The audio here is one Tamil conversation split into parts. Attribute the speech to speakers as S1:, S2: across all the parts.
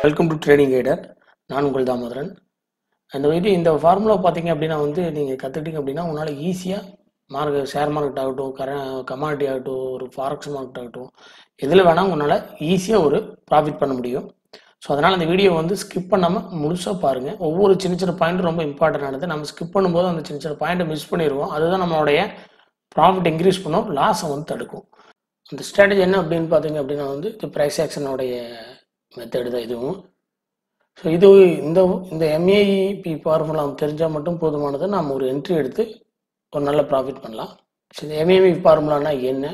S1: Welcome to trading கைடர். நான் உங்கள் தாமோதரன். இந்த ஃபார்முலா பார்த்தீங்க அப்படின்னா நீங்கள் கற்றுக்கிட்டீங்க அப்படின்னா உங்களால் ஈஸியாக ஷேர் மார்க்கெட் ஆகட்டும், கமாடிட்டி ஆகட்டும், ஒரு ஃபாரெக்ஸ் மார்க்கெட் ஆகட்டும், எதில் வேணால் உங்களால் ஈஸியாக ஒரு ப்ராஃபிட் பண்ண முடியும். ஸோ அதனால் அந்த வீடியோ ஸ்கிப் பண்ணாமல் முழுசாக பாருங்கள். ஒவ்வொரு சின்ன சின்ன பாயிண்ட்டும் ரொம்ப இம்பார்ட்டன்டானது. நம்ம ஸ்கிப் பண்ணும்போது அந்த சின்ன சின்ன பாயிண்ட்டை மிஸ் பண்ணிடுவோம். அதுதான் நம்மளுடைய ப்ராஃபிட் இன்க்ரீஸ் பண்ணும், லாஸை தடுக்கும். அந்த ஸ்ட்ராட்டஜி என்ன அப்படின்னு பார்த்தீங்க அப்படின்னா இது ப்ரைஸ் ஆக்ஷனுடைய மெத்தடு தான் இதுவும். ஸோ இந்த எம்ஏஇபி ஃபார்முலா தெரிஞ்சால் மட்டும் போதுமானது. நாம் ஒரு என்ட்ரி எடுத்து ஒரு நல்ல ப்ராஃபிட் பண்ணலாம். ஸோ இந்த எம்ஏஇபி ஃபார்முலானா என்ன?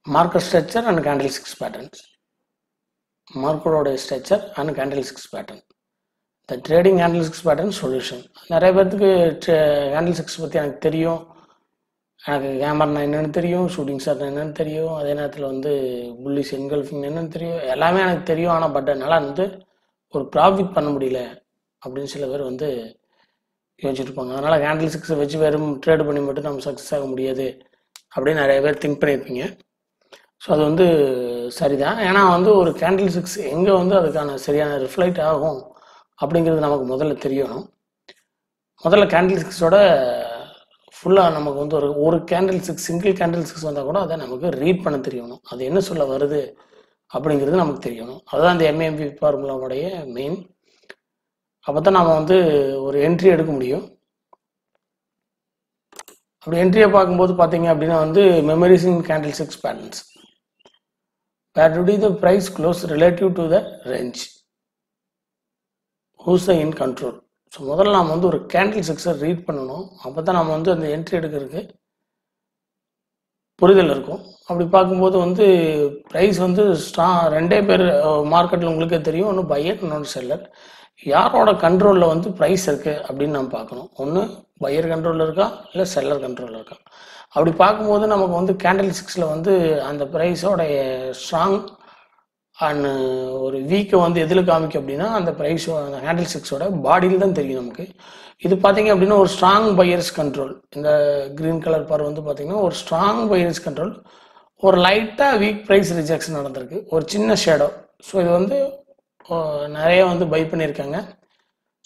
S1: Market structure and candlesticks patterns. மார்க்கெட்டோட structure and candlesticks pattern. இந்த trading candlesticks pattern solution. நிறைய பேர்த்துக்கு கேண்டில் ஸ்டிக்ஸ் பற்றி எனக்கு தெரியும், எனக்கு கேமர்னா என்னென்னு தெரியும், ஷூட்டிங் ஸ்டார்னா என்னென்னு தெரியும், அதே நேரத்தில் புல்லிஷ் என்கல்ஃபிங் என்னென்னு தெரியும், எல்லாமே எனக்கு தெரியும். ஆனால் என்னால் ஒரு ப்ராஃபிட் பண்ண முடியல அப்படின்னு சில பேர் யோசிச்சுட்டு இருப்பாங்க. அதனால் கேண்டில் ஸ்டிக்ஸை வச்சு வெறும் ட்ரேட் பண்ணி மட்டும் நம்ம சக்ஸஸ் ஆக முடியாது அப்படின்னு நிறைய பேர் திங்க் பண்ணியிருப்பீங்க. ஸோ அது சரிதான். ஏன்னா ஒரு கேண்டில் ஸ்டிக்ஸ் எங்கே அதுக்கான சரியான ரிஃப்ளெக்ட் ஆகும் அப்படிங்கிறது நமக்கு முதல்ல தெரியணும். முதல்ல கேண்டில் ஸ்டிக்ஸோட ஃபுல்லாக நமக்கு ஒரு candle sticks, single candle sticks வந்தால் கூட அதை நமக்கு ரீட் பண்ண தெரியணும். அது என்ன சொல்ல வருது அப்படிங்கிறது நமக்கு தெரியணும். அதுதான் இந்த எம்ஏபி ஃபார்முலாவுடைய மெயின். அப்போ தான் நம்ம ஒரு என்ட்ரி எடுக்க முடியும். அப்படி என்ட்ரியை பார்க்கும்போது பார்த்தீங்க அப்படின்னா memorising candlesticks patterns. Where to do the price close relative to the range? Who's the in control? So முதல்ல நாம் ஒரு கேண்டில் ஸ்டிக்ஸை ரீட் பண்ணணும். அப்போ தான் நம்ம அந்த என்ட்ரி எடுக்கிறதுக்கு புரிதல் இருக்கும். அப்படி பார்க்கும்போது ப்ரைஸ் ரெண்டே பேர் மார்க்கெட்டில் உங்களுக்கே தெரியும். ஒன்று பையர், இன்னொன்று செல்லர். யாரோட கண்ட்ரோலில் ப்ரைஸ் இருக்குது அப்படின்னு நம்ம பார்க்கணும். ஒன்று பையர் கண்ட்ரோலில் இருக்கா, இல்லை செல்லர் கண்ட்ரோலில் இருக்கா. அப்படி பார்க்கும்போது நமக்கு கேண்டில் ஸ்டிக்ஸில் அந்த ப்ரைஸோடைய ஸ்ட்ராங் அண்ட் ஒரு வீக்கை எதில் காமிக்கும் அப்படின்னா அந்த ப்ரைஸோ அந்த கேண்டில் ஸ்டிக்ஸோட பாடியில் தான் தெரியும் நமக்கு. இது பார்த்தீங்க அப்படின்னா ஒரு ஸ்ட்ராங் பையர்ஸ் கண்ட்ரோல். இந்த க்ரீன் கலர் பார் பார்த்தீங்கன்னா ஒரு ஸ்ட்ராங் பையர்ஸ் கண்ட்ரோல். ஒரு லைட்டாக வீக் ப்ரைஸ் ரிஜெக்ஷன் நடந்திருக்கு, ஒரு சின்ன ஷேடோ. ஸோ இது நிறைய பை பண்ணியிருக்காங்க.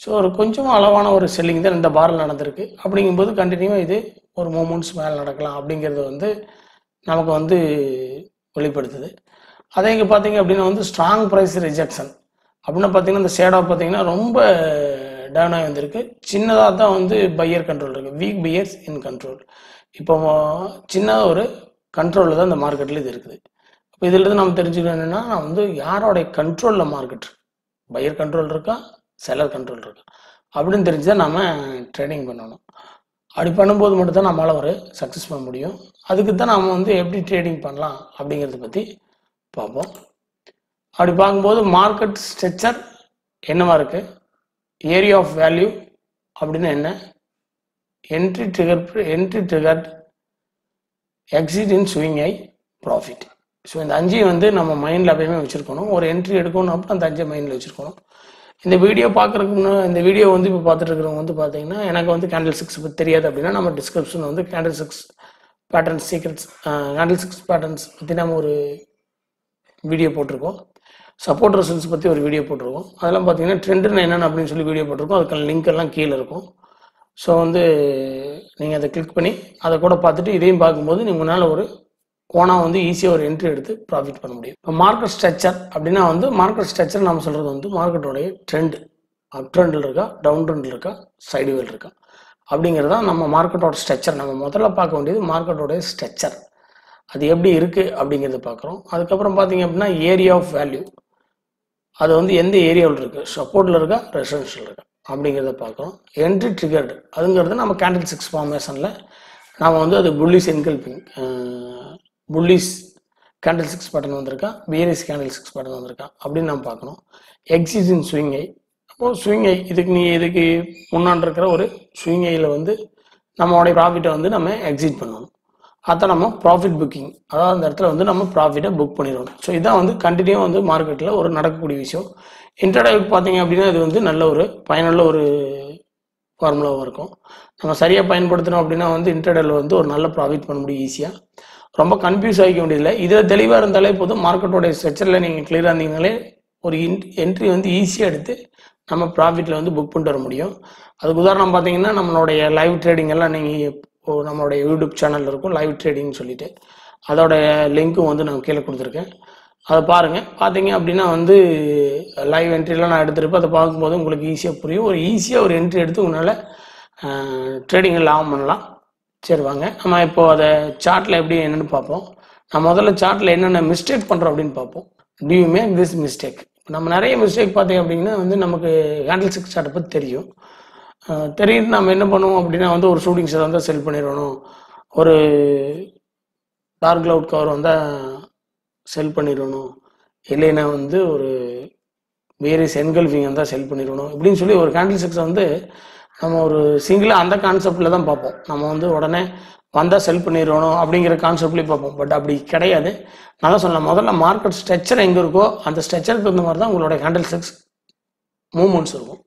S1: ஸோ ஒரு கொஞ்சம் அளவான ஒரு செல்லிங் தான் இந்த பாரில் நடந்திருக்கு. அப்படிங்கும்போது கண்டினியூவாக இது ஒரு மூமெண்ட்ஸ் மேலே நடக்கலாம் அப்படிங்கிறது நமக்கு வெளிப்படுத்துது. அதே இங்கே பார்த்தீங்க அப்படின்னா ஸ்ட்ராங் ப்ரைஸ் ரிஜெக்ஷன் அப்படின்னா பார்த்தீங்கன்னா இந்த ஷேடோ பார்த்தீங்கன்னா ரொம்ப டவுன் ஆகி வந்திருக்கு. சின்னதாக தான் பையர் கண்ட்ரோல் இருக்குது, வீக் பையர்ஸ் இன் கண்ட்ரோல். இப்போ சின்னதாக ஒரு கண்ட்ரோலில் தான் இந்த மார்க்கெட்டில் இது இருக்குது. இப்போ இதிலிருந்து நம்ம தெரிஞ்சுக்கணும் என்னென்னா யாரோடைய கண்ட்ரோலில் மார்க்கெட், பையர் கண்ட்ரோல் இருக்கா, செல்லர் கண்ட்ரோல் இருக்கா அப்படின்னு தெரிஞ்சுதான் நம்ம ட்ரேடிங் பண்ணணும். அப்படி பண்ணும்போது மட்டும்தான் நம்மளால் ஒரு சக்ஸஸ் பண்ண முடியும். அதுக்கு தான் நம்ம எப்படி ட்ரேடிங் பண்ணலாம் அப்படிங்கிறத பற்றி பார்ப்போம். அப்படி பார்க்கும்போது மார்க்கெட் ஸ்ட்ரக்சர் என்னவா இருக்குது, ஏரியா ஆஃப் வேல்யூ அப்படின்னா என்ன, என்ட்ரி ட்ரிகர்ட், எக்ஸிட் இன் ஸ்விங் ஐ, ப்ராஃபிட். ஸோ இந்த அஞ்சையும் நம்ம மைண்டில் எப்பயுமே வச்சுருக்கணும். ஒரு என்ட்ரி எடுக்கணும் அப்போ அந்த அஞ்சை மைண்டில் வச்சுருக்கணும். இந்த வீடியோ பார்க்குறதுக்கு முன்னாடி இந்த வீடியோ இப்போ பார்த்துட்டு இருக்கிறவங்க பார்த்தீங்கன்னா எனக்கு கேண்டில் ஸ்டிக்ஸ் பற்றி தெரியாது அப்படின்னா நம்ம description candle sticks patterns secrets, candle sticks patterns பற்றி நம்ம ஒரு வீடியோ போட்டிருக்கோம். சப்போர்ட் ரெசிஸ்டன்ஸ் பற்றி ஒரு வீடியோ போட்டிருக்கோம். அதெல்லாம் பார்த்தீங்கன்னா ட்ரெண்டுன்னு என்னென்னு அப்படின்னு சொல்லி வீடியோ போட்டிருக்கோம். அதுக்கான லிங்க் எல்லாம் கீழே இருக்கும். ஸோ நீங்கள் அதை கிளிக் பண்ணி அதை கூட பார்த்துட்டு இதையும் பார்க்கும்போது உங்களால் ஒரு ஓனாக ஈஸியாக ஒரு என்ட்ரி எடுத்து ப்ராஃபிட் பண்ண முடியும். இப்போ மார்க்கெட் ஸ்ட்ரக்சர் அப்படின்னா மார்க்கெட் ஸ்ட்ரக்சர் நம்ம சொல்கிறது மார்க்கெட்டோடைய ட்ரெண்ட், அப் ட்ரெண்டில் இருக்கா, டவுன் ட்ரெண்டில் இருக்கா, சைடுவேல் இருக்கா அப்படிங்கிறதா நம்ம மார்க்கெட்டோட ஸ்ட்ரக்சர். நம்ம முதல்ல பார்க்க வேண்டியது மார்க்கெட்டோடைய ஸ்ட்ரக்சர், அது எப்படி இருக்குது அப்படிங்கிறத பார்க்குறோம். அதுக்கப்புறம் பார்த்தீங்க அப்படின்னா ஏரியா ஆஃப் வேல்யூ, அது எந்த ஏரியாவில் இருக்குது, சப்போர்ட்டில் இருக்கா, ரெசிஸ்டன்ஸில் இருக்கா அப்படிங்கிறத பார்க்குறோம். என்ட்ரி ட்ரிகர்டு அதுங்கிறது நம்ம கேண்டில் ஸ்டிக்ஸ் ஃபார்மேஷனில் நாம் அது bullish engulfing, bullish candlesticks pattern வந்திருக்கா, பியரிஷ் கேண்டில் ஸ்டிக்ஸ் பேட்டர்ன் வந்திருக்கா அப்படின்னு நம்ம பார்க்கணும். எக்ஸிட் இன் ஸ்விங் ஐ, அப்போது ஸ்விங் ஐ இதுக்கு முன்னாடி இருக்கிற ஒரு ஸ்விங் ஐயில் நம்மளுடைய ப்ராஃபிட்டை நம்ம எக்ஸிட் பண்ணணும். அதான் நம்ம ப்ராஃபிட் புக்கிங், அதாவது அந்த இடத்துல நம்ம ப்ராஃபிட்டை புக் பண்ணிடணும். ஸோ இதான் கண்டினியூ மார்க்கெட்டில் ஒரு நடக்கக்கூடிய விஷயம். இன்ட்ராடே பார்த்தீங்க அப்படின்னா இது நல்ல ஒரு பயனுள்ள ஒரு ஃபார்முலாவாக இருக்கும். நம்ம சரியாக பயன்படுத்தணும் அப்படின்னா இன்ட்ராடேல ஒரு நல்ல ப்ராஃபிட் பண்ண முடியும் ஈஸியாக. ரொம்ப கன்ஃபியூஸ் ஆகிக்க வேண்டியதில்லை. இதில் தெளிவாக இருந்தாலே போதும். மார்க்கெட்டோடைய ஸ்ட்ரக்சரில் நீங்கள் கிளியராக இருந்தீங்கனாலே ஒரு என்ட்ரி வந்து ஈஸியாக எடுத்து நம்ம ப்ராஃபிட்டில் வந்து புக் பண்ணிட்டு வர முடியும். அதுக்கு உதாரணம் பார்த்தீங்கன்னா நம்மளுடைய லைவ் ட்ரேடிங் எல்லாம் நீங்கள் நம்மளுடைய யூடியூப் சேனல் இருக்கும் லைவ் ட்ரேடிங்னு சொல்லிட்டு, அதோட லிங்க்கும் வந்து நான் கீழே கொடுத்துருக்கேன். அதை பாருங்கள். பார்த்தீங்க அப்படின்னா வந்து லைவ் என்ட்ரிலாம் நான் எடுத்துருப்பேன். அதை பார்க்கும்போது உங்களுக்கு ஈஸியாக புரியும். ஒரு ஈஸியாக ஒரு என்ட்ரி எடுத்து உங்களால் ட்ரேடிங்கில் லாபம் பண்ணலாம். சரி வாங்க நம்ம இப்போது அதை சார்ட்டில் எப்படி என்னென்னு பார்ப்போம். நான் முதல்ல சார்ட்டில் என்னென்ன மிஸ்டேக் பண்ணுறோம் அப்படின்னு பார்ப்போம். Do you make this mistake? நம்ம நிறைய மிஸ்டேக் பார்த்தீங்க அப்படின்னா வந்து நமக்கு கேண்டில்ஸ்டிக் சார்ட்டை பற்றி தெரியும். தெரியும் நம்ம என்ன பண்ணுவோம் அப்படின்னா வந்து ஒரு ஷூட்டிங் ஸ்டார் வந்தால் செல் பண்ணிடணும், ஒரு டார்க் கிளவுட் கவர் வந்தால் செல் பண்ணிடணும், இல்லைன்னா வந்து ஒரு வேரியஸ் என்கல்ஃபிங் வந்தால் செல் பண்ணிடணும் இப்படின்னு சொல்லி ஒரு கேண்டில்ஸ்டிக்ஸை வந்து நம்ம ஒரு சிங்கிளாக அந்த கான்செப்டில் தான் பார்ப்போம். நம்ம வந்து உடனே வந்தால் செல் பண்ணிடணும் அப்படிங்கிற கான்செப்ட்லேயே பார்ப்போம். பட் அப்படி கிடையாது. நான் தான் சொன்னேன், முதல்ல மார்க்கெட் ஸ்ட்ரக்சர் எங்கே இருக்கோ அந்த ஸ்ட்ரக்சருக்கு தகுந்த மாதிரி தான் உங்களோட கேண்டில்ஸ்டிக்ஸ் மூவ்மெண்ட்ஸ் இருக்கும்.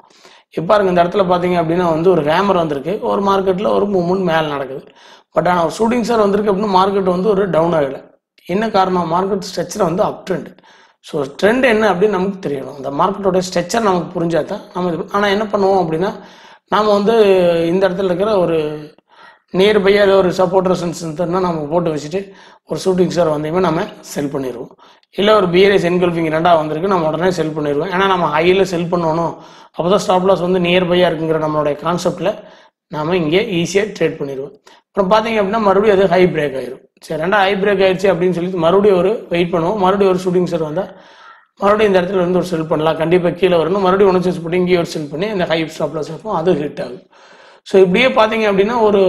S1: இப்போ பாருங்க, இந்த இடத்துல பார்த்தீங்க அப்படின்னா வந்து ஒரு ஹேமர் வந்திருக்கு, ஒரு மார்க்கெட்டில் ஒரு மூவ்மெண்ட் மேலே நடக்குது. பட் ஆனால் ஷூட்டிங் ஸ்டார் வந்திருக்கு அப்படின்னா மார்க்கெட் வந்து ஒரு டவுன் ஆகலை. என்ன காரணம்? மார்க்கெட் ஸ்ட்ரக்சர் வந்து அப் ட்ரெண்ட். ஸோ ட்ரெண்ட் என்ன அப்படின்னு நமக்கு தெரியணும். அந்த மார்க்கெட்டோட ஸ்ட்ரக்சர் நமக்கு புரிஞ்சால் தான் நம்ம ஆனால் என்ன பண்ணுவோம் அப்படின்னா நாம் வந்து இந்த இடத்துல இருக்கிற ஒரு நியர்பையாக ஏதோ ஒரு சப்போர்ட் ரெசிஸ்டன்ஸ்னா நம்ம போட்டு வச்சுட்டு ஒரு ஷூட்டிங் ஸ்டார் வந்தீங்கன்னா நம்ம செல் பண்ணிடுவோம். இல்லை ஒரு பிஆர்எஸ் என்கல்ஃபிங் ரெண்டாக வந்திருக்கு, நம்ம உடனே செல் பண்ணிடுவோம். ஏன்னா நம்ம ஹையில் செல் பண்ணணும், அப்போ தான் ஸ்டாப் லாஸ் வந்து நியர்பையாக இருக்குங்கிற நம்மளுடைய கான்செப்டில் நாம் இங்கே ஈஸியாக ட்ரேட் பண்ணிடுவோம். அப்புறம் பார்த்தீங்க அப்படின்னா மறுபடியும் அது ஹை பிரேக் ஆயிரும். சரி, ரெண்டா ஹை பிரேக் ஆயிடுச்சு அப்படின்னு சொல்லிட்டு மறுபடியும் ஒரு வெயிட் பண்ணுவோம். மறுபடியும் ஒரு ஷூட்டிங் ஸ்டார் வந்தால் மறுபடியும் இந்த இடத்துல வந்து ஒரு செல் பண்ணலாம், கண்டிப்பாக கீழே வரணும், மறுபடியும் ஒன்று செல் பண்ணி இங்கேயே ஒரு செல் பண்ணி இந்த ஹை ஸ்டாப் லாஸ் இருக்கும், அது ஹிட் ஆகும். ஸோ இப்படியே பார்த்தீங்க அப்படின்னா ஒரு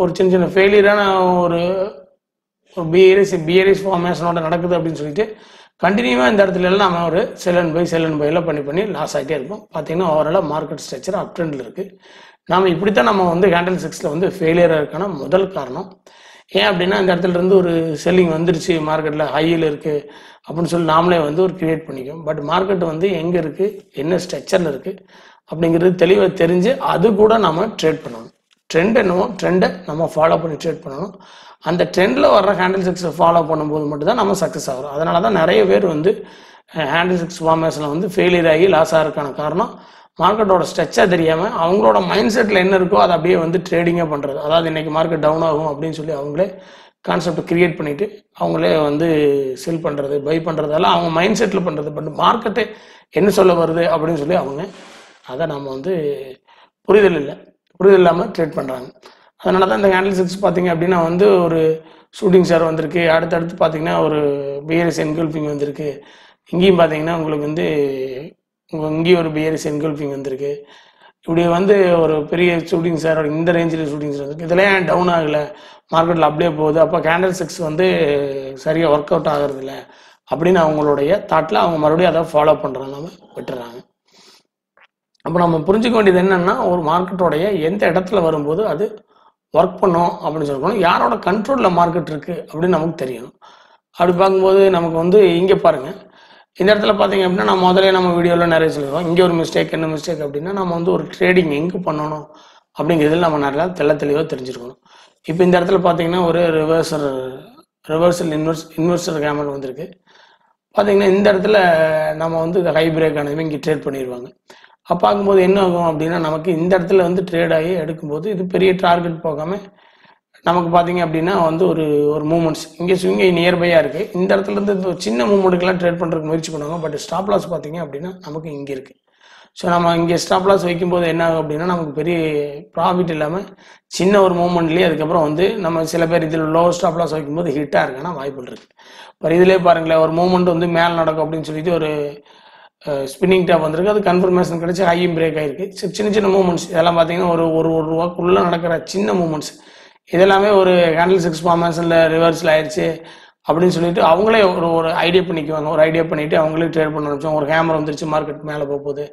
S1: ஒரு சின்ன சின்ன ஃபெயிலியரான ஒரு பிஆர்எஸ் ஃபார்மேஷனோட நடக்குது அப்படின்னு சொல்லிட்டு கண்டினியூவாக இந்த இடத்துல எல்லாம் நம்ம ஒரு செல் அண்ட் பை எல்லாம் பண்ணி லாஸ் ஆகிட்டே இருப்போம். பார்த்தீங்கன்னா ஓவராலாக மார்க்கெட் ஸ்ட்ரக்சர் அப் ட்ரெண்டில் இருக்குது. நாம் இப்படித்தான் நம்ம வந்து கேண்டில்ஸ்டிக்ஸில் வந்து ஃபெயிலியராக இருக்கான முதல் காரணம். ஏன் அப்படின்னா இந்த இடத்துல இருந்து ஒரு செல்லிங் வந்துருச்சு, மார்க்கெட்டில் ஹையில் இருக்குது அப்படின்னு சொல்லி நாமளே வந்து ஒரு கிரியேட் பண்ணிக்கும். பட் மார்க்கெட் வந்து எங்கே இருக்குது, என்ன ஸ்ட்ரக்சரில் இருக்குது அப்படிங்கிறது தெளிவாக தெரிஞ்சு அது கூட நம்ம ட்ரேட் பண்ணணும். ட்ரெண்ட் என்னவோ ட்ரெண்டை நம்ம ஃபாலோ பண்ணி ட்ரேட் பண்ணணும். அந்த ட்ரெண்டில் வர்ற கேண்டில்ஸ்டிக்ஸை ஃபாலோ பண்ணும்போது மட்டும்தான் நம்ம சக்ஸஸ் ஆகிறோம். அதனால தான் நிறைய பேர் வந்து கேண்டில்ஸ்டிக்ஸ் ஃபார்மேஷனில் வந்து ஃபெயிலியர் ஆகி லாஸ் ஆகிறதுக்கான காரணம் மார்க்கெட்டோட ஸ்ட்ரக்சர் தெரியாமல் அவங்களோட மைண்ட் செட்டில் என்ன இருக்கோ அதை அப்படியே வந்து ட்ரேடிங்காக பண்ணுறது. அதாவது இன்றைக்கி மார்க்கெட் டவுன் ஆகும் அப்படின்னு சொல்லி அவங்களே கான்செப்ட் கிரியேட் பண்ணிவிட்டு அவங்களே வந்து செல் பண்ணுறது பை பண்ணுறதெல்லாம் அவங்க மைண்ட் செட்டில் பண்ணுறது. பட் மார்க்கெட்டு என்ன சொல்ல வருது அப்படின்னு சொல்லி அவங்க அதை நம்ம வந்து புரிதல் இல்லாமல் ட்ரேட் பண்ணுறாங்க. அதனால தான் இந்த கேண்டில்ஸ்டிக்ஸ் பார்த்தீங்க அப்படின்னா வந்து ஒரு ஷூட்டிங் ஸ்டார் வந்திருக்கு, அடுத்தடுத்து பார்த்தீங்கன்னா ஒரு பிஆர்எஸ் என்கல்ஃபிங் வந்திருக்கு, இங்கேயும் பார்த்தீங்கன்னா உங்களுக்கு வந்து இங்கேயும் ஒரு பிஆர்எஸ் என்கல்ஃபிங் வந்திருக்கு. இப்படி வந்து ஒரு பெரிய ஷூட்டிங் ஸ்டார் இந்த ரேஞ்சில் ஷூட்டிங் ஸ்டார் வந்திருக்கு. இதெல்லாம் ஏன் டவுன் ஆகலை, மார்க்கெட்டில் அப்படியே போகுது, அப்போ கேண்டில்ஸ்டிக்ஸ் வந்து சரியாக ஒர்க் அவுட் ஆகிறது இல்லை அப்படின்னு அவங்களுடைய தாட்டில் அவங்க மறுபடியும் அதை ஃபாலோ பண்ணுறாங்க, நம்ம விட்டுறாங்க. அப்போ நம்ம புரிஞ்சுக்க வேண்டியது என்னென்னா ஒரு மார்க்கெட்டோடைய எந்த இடத்துல வரும்போது அது ஒர்க் பண்ணோம் அப்படின்னு சொல்லணும், யாரோட கண்ட்ரோலில் மார்க்கெட் இருக்குது அப்படின்னு நமக்கு தெரியணும். அப்படி பார்க்கும்போது நமக்கு வந்து இங்கே பாருங்கள், இந்த இடத்துல பார்த்தீங்க அப்படின்னா நம்ம முதல்ல நம்ம வீடியோவில் நிறைய சொல்லுவோம். இங்கே ஒரு மிஸ்டேக், என்ன மிஸ்டேக் அப்படின்னா நம்ம வந்து ஒரு ட்ரேடிங் எங்கே பண்ணணும் அப்படிங்கிறதுல நம்ம நிறையா தெளிவாக தெரிஞ்சிருக்கணும். இப்போ இந்த இடத்துல பார்த்தீங்கன்னா ஒரு ரிவர்சல் இன்வெர்சர் கேமல் வந்திருக்கு. பார்த்தீங்கன்னா இந்த இடத்துல நம்ம வந்து ஹை பிரேக் ஆனதுமே இங்கே ட்ரேட் பண்ணிடுவாங்க. அப்போ பார்க்கும்போது என்ன ஆகும் அப்படின்னா நமக்கு இந்த இடத்துல வந்து ட்ரேட் ஆகி எடுக்கும்போது இது பெரிய டார்கெட் போகாமல் நமக்கு பார்த்தீங்க அப்படின்னா வந்து ஒரு மூமெண்ட்ஸ் இங்கே ஸ்விங் நியர்பையாக இருக்குது. இந்த இடத்துல இருந்து இந்த சின்ன மூமெண்ட்டுக்கெல்லாம் ட்ரேட் பண்ணுறதுக்கு முயற்சி பண்ணுவாங்க. பட் ஸ்டாப் லாஸ் பார்த்தீங்க அப்படின்னா நமக்கு இங்கே இருக்குது. ஸோ நம்ம இங்கே ஸ்டாப் லாஸ் வைக்கும்போது என்ன ஆகும் அப்படின்னா நமக்கு பெரிய ப்ராஃபிட் இல்லாமல் சின்ன ஒரு மூமெண்ட்லேயே அதுக்கப்புறம் வந்து நம்ம சில பேர் இதில் லோ ஸ்டாப் லாஸ் வைக்கும்போது ஹிட்டாக இருக்கான வாய்ப்புகள் இருக்குது. இப்போ இதிலே பாருங்களேன், ஒரு மூமெண்ட் வந்து மேலே நடக்கும் அப்படின்னு சொல்லிட்டு ஒரு ஸ்பின்னிங் டாப் வந்திருக்கு, அது கன்ஃபர்மேஷன் கிடச்சி ஹையும் பிரேக் ஆகிருக்கு. சின்ன சின்ன மூமெண்ட்ஸ் இதெல்லாம் பார்த்தீங்கன்னா ஒரு ரூபாக்குள்ளே நடக்கிற சின்ன மூமெண்ட்ஸ் இதெல்லாமே ஒரு கேண்டில்ஸ்டிக்ஸ் ஃபார்மேஷனில் ரிவர்ஸில் ஆயிடுச்சு அப்படின்னு சொல்லிட்டு அவங்களே ஒரு ஐடியா பண்ணிக்குவாங்க. ஒரு ஐடியா பண்ணிவிட்டு அவங்களே ட்ரேட் பண்ண ஆரம்பிச்சோம். ஒரு ஹேமர் வந்துருச்சு, மார்க்கெட் மேலே போகுது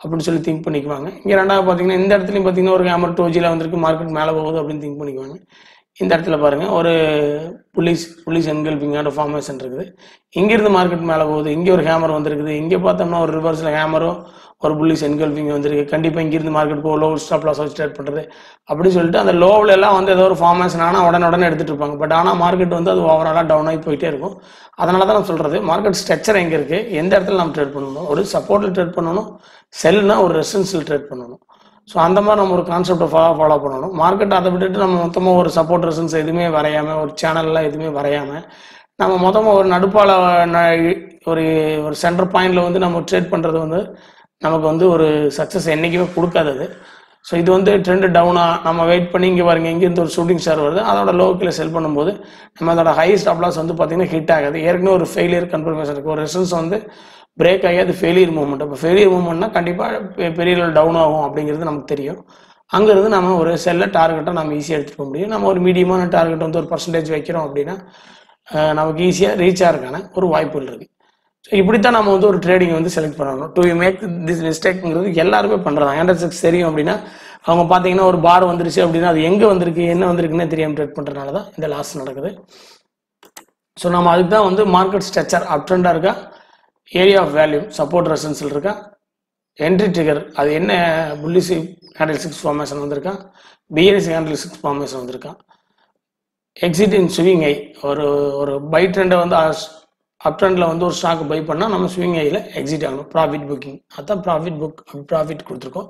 S1: அப்படின்னு சொல்லி திங்க் பண்ணிக்குவாங்க. இங்கே ரெண்டாவது பார்த்தீங்கன்னா இந்த இடத்துலையும் பார்த்தீங்கன்னா ஒரு ஹேமர் 2Gல வந்திருக்கு, மார்க்கெட் மேலே போகுது அப்படின்னு திங்க் பண்ணிக்குவாங்க. இந்த இடத்துல பாருங்கள் ஒரு புலிஸ் என்கல்பிங்கோட ஃபார்மேஷன் இருக்குது. இங்கேருந்து மார்க்கெட் மேலே போகுது, இங்கே ஒரு ஹேமர் வந்திருக்குது, இங்கே பார்த்தோம்னா ஒரு ரிவர்ஸில் ஹேமரும் ஒரு புலிஸ் என்கல்பிங் வந்திருக்கு. கண்டிப்பாக இங்கேருந்து மார்க்கெட் போக லோ ஸ்டாப் லாஸ் வச்சு ட்ரேட் பண்ணுறது அப்படின்னு சொல்லிட்டு அந்த லோவில் எல்லாம் வந்து ஏதோ ஒரு ஃபார்மேஷன் ஆனால் உடனே எடுத்துகிட்டு இருப்பாங்க. பட் ஆனால் மார்க்கெட் வந்து அது ஓவராலாக டவுன் ஆகி போயிட்டே இருக்கும். அதனால தான் நான் சொல்கிறது மார்க்கெட் ஸ்ட்ரக்சர் எங்கே இருக்குது, எந்த இடத்துல நம்ம ட்ரேட் பண்ணணும். ஒரு சப்போர்ட்டில் ட்ரேட் பண்ணணும், செல்னா ஒரு ரெசிஸ்டன்ஸில் ட்ரேட் பண்ணணும். ஸோ அந்த மாதிரி நம்ம ஒரு கான்செப்டை ஃபாலோ பண்ணணும். மார்க்கெட் அதை விட்டுட்டு நம்ம மொத்தமாக ஒரு சப்போர்ட் ரெசிஸ்டன்ஸ் எதுவுமே வரையாமல், ஒரு சேனல்லாம் எதுவுமே வரையாமல், நம்ம மொத்தமாக ஒரு நடுப்பால ஒரு ஒரு சென்டர் பாயிண்டில் வந்து நம்ம ட்ரேட் பண்ணுறது வந்து நமக்கு வந்து ஒரு சக்ஸஸ் என்றைக்குமே கொடுக்காதது. ஸோ இது வந்து ட்ரெண்டு டவுனாக நம்ம வெயிட் பண்ணி இங்கே பாருங்க, இங்கேருந்து ஒரு ஷூட்டிங் ஸ்டார் வருது, அதோட லோக்கில் செல் பண்ணும்போது நம்ம அதோட ஹை ஸ்டாப் லாஸ் வந்து பார்த்திங்கன்னா ஹிட் ஆகாது. ஏற்கனவே ஒரு ஃபெயிலியர் கன்ஃபர்மேஷன் இருக்குது, ஒரு ரெசிஸ்டன்ஸ் வந்து பிரேக் ஆகி அது ஃபெயிலியர் மூவ்மெண்ட். அப்போ ஃபெயிலியர் மூவ்மெண்ட்னா கண்டிப்பாக பெரிய லெவல் டவுன் ஆகும் அப்படிங்கிறது நமக்கு தெரியும். அங்கேருந்து நம்ம ஒரு செல்ல டார்கெட்டை நம்ம ஈஸியாக எடுத்துக்க முடியும். நம்ம ஒரு மீடியமான டார்கெட் வந்து ஒரு பர்சன்டேஜ் வைக்கிறோம் அப்படின்னா நமக்கு ஈஸியாக ரீச் ஆகிறதுக்கான ஒரு வாய்ப்புகள் இருக்குது. ஸோ இப்படித்தான் நம்ம வந்து ஒரு ட்ரேடிங் வந்து செலக்ட் பண்ணணும். டு மேக் திஸ் மிஸ்டேக்ங்கிறது எல்லாருமே பண்ணுறாங்க. ஹேண்டர்ஸுக்கு தெரியும் அப்படின்னா அவங்க பார்த்தீங்கன்னா ஒரு பார் வந்துருச்சு அப்படின்னா அது எங்கே வந்திருக்கு என்ன வந்திருக்குன்னே தெரியாமல் ட்ரேட் பண்ணுறதுனால தான் இந்த லாஸ் நடக்குது. ஸோ நம்ம அதுக்கு தான் வந்து மார்க்கெட் ஸ்ட்ரக்சர் அப் ட்ரெண்டாக இருக்கா, ஏரியா ஆஃப் வேல்யூ சப்போர்ட் ரெசிஸ்டன்ஸில் இருக்கா, என்ட்ரி ட்ரிகர் அது என்ன புல்லிஷ் கேண்டில் ஸ்டிக்ஸ் ஃபார்மேஷன் வந்திருக்கா, பியரிஷ் கேண்டில் ஸ்டிக்ஸ் ஃபார்மேஷன் வந்திருக்கா, எக்ஸிட் இன் ஸ்விங் ஐ ஒரு பை ட்ரெண்டை வந்து அப் ட்ரெண்டில் வந்து ஒரு ஸ்டாக் பை பண்ணால் நம்ம ஸ்விங் ஐயில் எக்ஸிட் ஆகணும். ப்ராஃபிட் புக்கிங் அதுதான் ப்ராஃபிட் கொடுத்துருக்கோம்.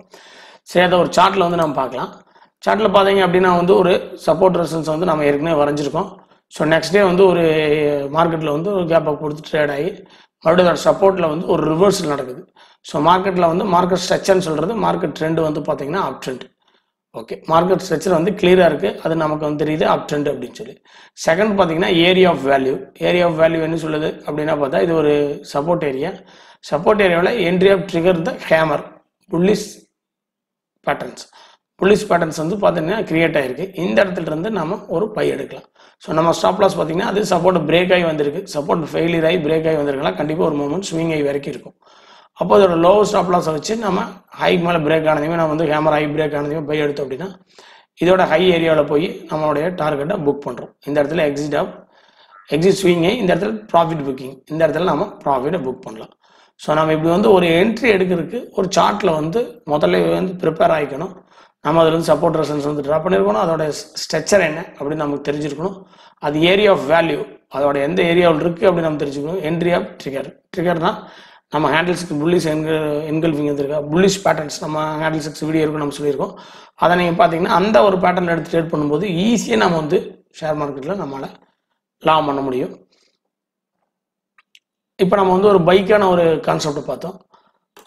S1: சரி, அதை ஒரு சார்ட்டில் வந்து நம்ம பார்க்கலாம். சார்ட்டில் பார்த்தீங்க அப்படின்னா வந்து ஒரு சப்போர்ட் ரெசிஸ்டன்ஸ் வந்து நம்ம ஏற்கனவே வரைஞ்சிருக்கோம். ஸோ நெக்ஸ்ட் டே வந்து ஒரு மார்க்கெட்டில் வந்து ஒரு கேப் அப் கொடுத்து ட்ரேட் ஆகி மறுபடியும் அதோட சப்போர்ட்டில் வந்து ஒரு ரிவர்சல் நடக்குது. ஸோ மார்க்கெட்டில் வந்து மார்க்கெட் ஸ்ட்ரக்சர்னு சொல்கிறது மார்க்கெட் ட்ரெண்ட் வந்து பார்த்தீங்கன்னா அப் ட்ரெண்ட். ஓகே, மார்க்கெட் ஸ்ட்ரக்சர் வந்து கிளியராக இருக்குது, அது நமக்கு வந்து தெரியுது அப் ட்ரெண்ட் அப்படின்னு சொல்லி. செகண்ட் பார்த்தீங்கன்னா area of value. Area of value என்ன சொல்லுது அப்படின்னா பார்த்தா இது ஒரு சப்போர்ட் ஏரியா. சப்போர்ட் ஏரியாவில் entry of trigger the hammer bullish patterns வந்து பார்த்தீங்கன்னா கிரியேட் ஆகிருக்கு. இந்த இடத்துல இருந்து நம்ம ஒரு பை எடுக்கலாம். ஸோ நம்ம ஸ்டாப் லாஸ் பார்த்தீங்கன்னா அது சப்போர்ட் பிரேக் ஆகி வந்திருக்கு, சப்போர்ட் ஃபெயிலியர் ஆகி பிரேக் ஆகி வந்திருக்கலாம். கண்டிப்பாக ஒரு மூமெண்ட் ஸ்விங் ஆகி வரைக்கும் இருக்கும். அப்போ அதோட லோ ஸ்டாப் லாஸை வச்சு நம்ம ஹைக்கு மேலே பிரேக் ஆனதையுமே நம்ம வந்து ஹேமர் ஹை பிரேக் ஆனதையுமே பை எடுத்தோம் அப்படின்னா இதோட ஹை ஏரியாவில் போய் நம்மளுடைய டார்கெட்டை புக் பண்ணுறோம். இந்த இடத்துல எக்ஸிட் ஸ்விங் ஆகி இந்த இடத்துல ப்ராஃபிட் புக்கிங், இந்த இடத்துல நம்ம ப்ராஃபிட்டை புக் பண்ணலாம். ஸோ நம்ம இப்படி வந்து ஒரு என்ட்ரி எடுக்கிறதுக்கு ஒரு சார்ட்டில் வந்து முதல்ல வந்து ப்ரிப்பேர் ஆகிக்கணும். நம்ம அதில் வந்து சப்போர்ட் ரெசிஸ்டன்ஸ் வந்து ட்ரா பண்ணியிருக்கணும், அதோட ஸ்ட்ரக்சர் என்ன அப்படின்னு நமக்கு தெரிஞ்சிருக்கணும். அது ஏரியா ஆஃப் வேல்யூ அதோட எந்த ஏரியாவில் இருக்குது அப்படின்னு நம்ம தெரிஞ்சுக்கணும். என்ட்ரி ஆஃப் ட்ரிகர்னா நம்ம ஹேண்டில்ஸுக்கு புல்லிஷ் என்கல்ஃபிங் வந்துருக்கா, புல்லிஷ் பேட்டர்ன்ஸ் நம்ம ஹேண்டில்ஸுக்கு வீடியோ இருக்கும் நம்ம சொல்லியிருக்கோம். அதை நீங்கள் பார்த்தீங்கன்னா அந்த ஒரு பேட்டர்ன் எடுத்து ட்ரேட் பண்ணும்போது ஈஸியாக நம்ம வந்து ஷேர் மார்க்கெட்டில் நம்மளால் லாபம் பண்ண முடியும். இப்போ நம்ம வந்து ஒரு பைக்கான ஒரு கான்செப்டை பார்த்தோம்.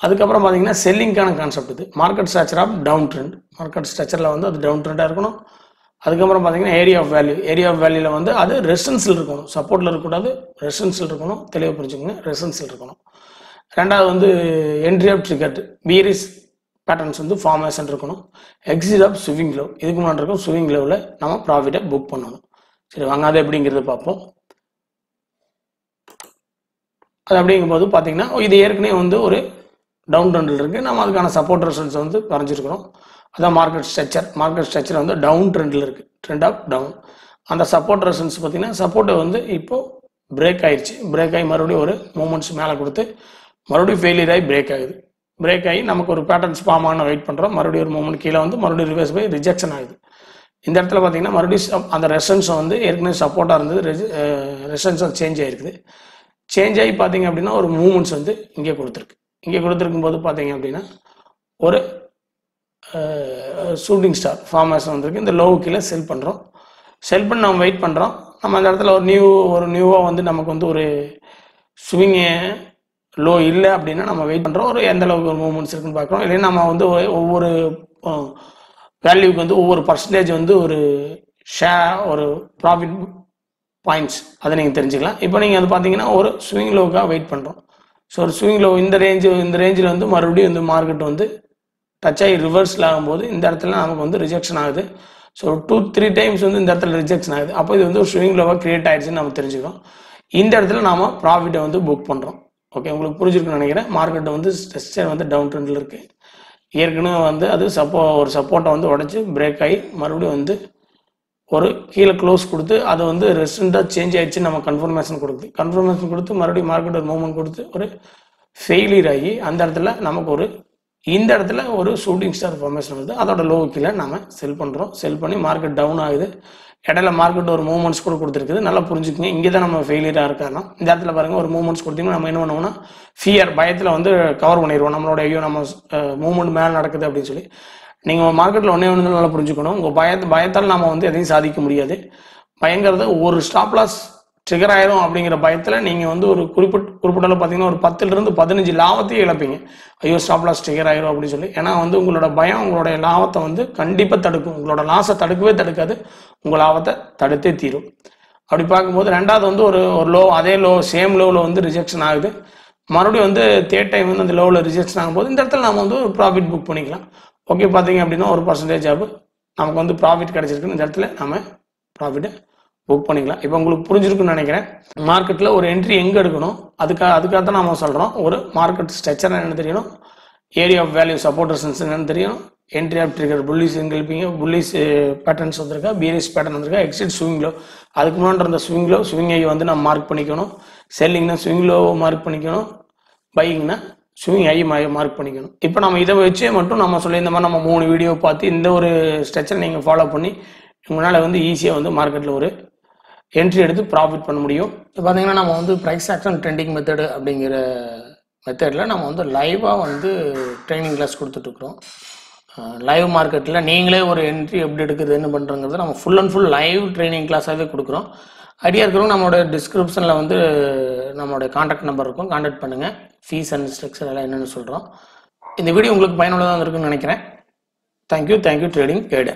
S1: அதுக்கப்புறம் பார்த்தீங்கன்னா செல்லிங்கான கான்செப்ட். இது market structure of down trend. Market ஸ்ட்ரக்சரில் வந்து அது டவுன் ட்ரெண்டாக இருக்கணும். அதுக்கப்புறம் பார்த்தீங்கன்னா ஏரியா ஆஃப் வேல்யூவில் வந்து அது ரெசிஸ்டன்ஸில் இருக்கணும், சப்போர்ட்டில் இருக்கக்கூடாது, ரெசிஸ்டன்ஸில் இருக்கணும். தெளிவாக புரிஞ்சுக்கோங்க, ரெசிஸ்டன்ஸில் இருக்கணும். ரெண்டாவது வந்து entry of trigger bearish patterns வந்து ஃபார்மேஷன் இருக்கணும். எக்ஸிட் ஆஃப் ஸ்விங் லோ இதுக்கு முன்னாடி இருக்கும், ஸ்விங் லோவில் நம்ம ப்ராஃபிட்டை புக் பண்ணணும். சரி வாங்க அது எப்படிங்கிறத பார்ப்போம். அது அப்படிங்கும்போது பார்த்தீங்கன்னா இது ஏற்கனவே வந்து ஒரு டவுன் ட்ரெண்டில் இருக்குது, நம்ம அதுக்கான சப்போர்ட் ரெசிஸ்டன்ஸ் வந்து வரைஞ்சிருக்கிறோம். அதான் மார்க்கெட் ஸ்ட்ரக்சர் வந்து டவுன் ட்ரெண்டில் இருக்குது, ட்ரெண்ட் ஆஃப் டவுன். அந்த சப்போர்ட் ரெசிஸ்டன்ஸ் பார்த்தீங்கன்னா சப்போர்ட்டை வந்து இப்போது பிரேக் ஆயிடுச்சு, பிரேக் ஆகி மறுபடியும் ஒரு மூமெண்ட்ஸ் மேலே கொடுத்து மறுபடியும் ஃபெயிலியர் ஆகி பிரேக் ஆகி நமக்கு ஒரு பேட்டர்ன்ஸ் ஃபார்ம் ஆன வெயிட் பண்ணுறோம். மறுபடியும் ஒரு மூமெண்ட் கீழே வந்து மறுபடியும் ரிவர்ஸ் போய் ரிஜெக்ஷன் ஆகுது. இந்த இடத்துல பார்த்தீங்கன்னா மறுபடியும் அந்த ரெசிஸ்டன்ஸ் வந்து ஏற்கனவே சப்போர்ட்டாக இருந்தது, ரெசிஸ்டன்ஸ் சேஞ்ச் ஆகிருக்குது. சேஞ்ச் ஆகி பார்த்தீங்க அப்படின்னா ஒரு மூமெண்ட்ஸ் வந்து இங்கே கொடுத்துருக்கும் போது பார்த்தீங்க அப்படின்னா ஒரு ஷூட்டிங் ஸ்டார் ஃபார்மேஷன் வந்திருக்கு. இந்த லோவு கீழே செல் பண்ணி நம்ம வெயிட் பண்ணுறோம். நம்ம அந்த இடத்துல ஒரு நியூவாக வந்து நமக்கு வந்து ஒரு ஸ்விங்கு லோ இல்லை அப்படின்னா நம்ம வெயிட் பண்ணுறோம். ஒரு எந்த அளவுக்கு ஒரு மூவ்மெண்ட்ஸ் இருக்குன்னு பார்க்குறோம். இல்லைன்னா நம்ம வந்து ஒவ்வொரு வேல்யூக்கு வந்து ஒவ்வொரு பர்சன்டேஜ் வந்து ஒரு ப்ராஃபிட் பாயிண்ட்ஸ் அதை நீங்கள் தெரிஞ்சுக்கலாம். இப்போ நீங்கள் அது பார்த்தீங்கன்னா ஒரு ஸ்விங் லோவுக்காக வெயிட் பண்ணுறோம். ஸோ ஒரு ஸ்விங் லோ இந்த ரேஞ்சில் வந்து மறுபடியும் வந்து மார்க்கெட் வந்து டச் ஆகி ரிவர்ஸில் ஆகும்போது இந்த இடத்துல நமக்கு வந்து ரிஜெக்ஷன் ஆகுது. ஸோ 2-3 டைம்ஸ் வந்து இந்த இடத்துல ரிஜெக்ஷன் ஆகுது. அப்போ இது வந்து ஒரு ஸ்விங் லோவாக கிரியேட் ஆகிடுச்சுன்னு நம்ம தெரிஞ்சுக்கிறோம். இந்த இடத்துல நாம் ப்ராஃபிட்டை வந்து புக் பண்ணுறோம். ஓகே, உங்களுக்கு புரிஞ்சிருக்குன்னு நினைக்கிறேன். மார்க்கெட் வந்து ஸ்ட்ரக்சர் வந்து டவுன் ட்ரெண்டில் இருக்குது. ஏற்கனவே வந்து அது ஒரு சப்போர்ட்டை வந்து உடச்சி பிரேக் ஆகி மறுபடியும் வந்து ஒரு கீழே க்ளோஸ் கொடுத்து அது வந்து ரெசிஸ்டண்டாக சேஞ்ச் ஆயிடுச்சு நம்ம கன்ஃபர்மேஷன் கொடுத்து மறுபடியும் மார்க்கெட் ஒரு மூவ்மெண்ட் கொடுத்து ஒரு ஃபெயிலியர் ஆகி அந்த இடத்துல நமக்கு இந்த இடத்துல ஒரு ஷூட்டிங் ஸ்டார் ஃபார்மேஷன் வருது. அதோட லோ கீழே நம்ம செல் பண்ணுறோம். செல் பண்ணி மார்க்கெட் டவுன் ஆகுது. இடையில மார்க்கெட் ஒரு மூவ்மெண்ட்ஸ் கூட கொடுத்துருக்குது. நல்லா புரிஞ்சுக்கங்க. இங்கே தான் நம்ம ஃபெயிலியராக இருக்காருன்னா இந்த இடத்துல பாருங்கள் ஒரு மூவ்மெண்ட்ஸ் கொடுத்தீங்கன்னா நம்ம என்ன பண்ணுவோம்னா பயத்தில் வந்து கவர் பண்ணிடுவோம். நம்மளோட ஐயோ நம்ம மூவ்மெண்ட் மேலே நடக்குது அப்படின்னு சொல்லி. நீங்கள் மார்க்கெட்டில் ஒன்றே நல்லா புரிஞ்சுக்கணும். உங்கள் பயத்தால் நம்ம வந்து எதையும் சாதிக்க முடியாது. பயங்கிறது ஒரு ஸ்டாப் லாஸ் ட்ரிகர் ஆயிரும் அப்படிங்கிற பயத்தில் நீங்கள் வந்து ஒரு குறிப்பிட்ட பார்த்தீங்கன்னா ஒரு 10லிருந்து 15 லாபத்தையும் இழப்பீங்க. ஐயோ ஸ்டாப் லாஸ் ட்ரிகர் ஆயிரும் அப்படின்னு சொல்லி. ஏன்னா வந்து உங்களோட பயம் உங்களுடைய லாபத்தை வந்து கண்டிப்பாக தடுக்கும். உங்களோட லாஸை தடுக்கவே தடுக்காது, உங்கள் லாபத்தை தடுத்தே தீரும். அப்படி பார்க்கும்போது ரெண்டாவது வந்து ஒரு லோ, அதே லோ சேம் லோவில் வந்து ரிஜெக்ஷன் ஆகுது. மறுபடியும் வந்து தேர்ட் டைம் வந்து அந்த லோவில் ரிஜெக்ஷன் ஆகும்போது இந்த இடத்துல நம்ம வந்து ஒரு ப்ராஃபிட் புக் பண்ணிக்கலாம். ஓகே, பார்த்தீங்க அப்படின்னா ஒரு பர்சன்டேஜ் நமக்கு வந்து ப்ராஃபிட் கிடைச்சிருக்குன்னு இந்த இடத்துல நம்ம ப்ராஃபிட்டை புக் பண்ணிக்கலாம். இப்போ உங்களுக்கு புரிஞ்சிருக்குன்னு நினைக்கிறேன். மார்க்கெட்டில் ஒரு என்ட்ரி எங்கே எடுக்கணும் அதுக்காக தான் நம்ம சொல்கிறோம். ஒரு மார்க்கெட் ஸ்ட்ரக்சர் என்னென்னு தெரியணும், area of value support resistance என்னென்னு தெரியணும், என்ட்ரி ஆஃப் ட்ரிகர் புல்லிஸ் எங்கே இருப்பீங்க, புல்லிஸ் பேட்டர்ன்ஸ் வந்திருக்கா, பீரிஸ் பேட்டர்ன் வந்திருக்கா, எக்ஸிட் ஸ்விங்லோ, அதுக்கு முன்னாடி இருந்த ஸ்விங் ஐ வந்து நம்ம மார்க் பண்ணிக்கணும். செல்லிங்னா ஸ்விங்லோ மார்க் பண்ணிக்கணும், பையிங்னா ஸ்விங் ஐ மார்க் பண்ணிக்கணும். இப்போ நம்ம இதை வச்சே மட்டும் நம்ம சொல்லி இந்த மாதிரி நம்ம 3 வீடியோ பார்த்து இந்த ஒரு ஸ்ட்ரக்சரை நீங்கள் ஃபாலோ பண்ணி உங்களால் வந்து ஈஸியாக வந்து மார்க்கெட்டில் ஒரு என்ட்ரி எடுத்து ப்ராஃபிட் பண்ண முடியும். இப்போ பார்த்தீங்கன்னா நம்ம வந்து ப்ரைஸ் ஆக்ஷன் ட்ரெண்டிங் மெத்தடு அப்படிங்கிற மெத்தடில் நம்ம வந்து லைவாக வந்து ட்ரைனிங் கிளாஸ் கொடுத்துட்ருக்குறோம். லைவ் மார்க்கெட்டில் நீங்களே ஒரு என்ட்ரி எப்படி எடுக்குது என்ன பண்ணுறங்கிறது நம்ம full and full live training கிளாஸாகவே கொடுக்குறோம். ஐடியா இருக்கிறவங்க நம்மளோட டிஸ்கிரிப்ஷனில் வந்து நம்மளோட கான்டாக்ட் நம்பர் இருக்கும், கான்டாக்ட் பண்ணுங்கள். ஃபீஸ் அண்ட் ஸ்ட்ரக்சர் எல்லாம் என்னென்னு சொல்கிறோம். இந்த வீடியோ உங்களுக்கு பயனுள்ளதாக இருக்குன்னு நினைக்கிறேன். Thank you trading guide.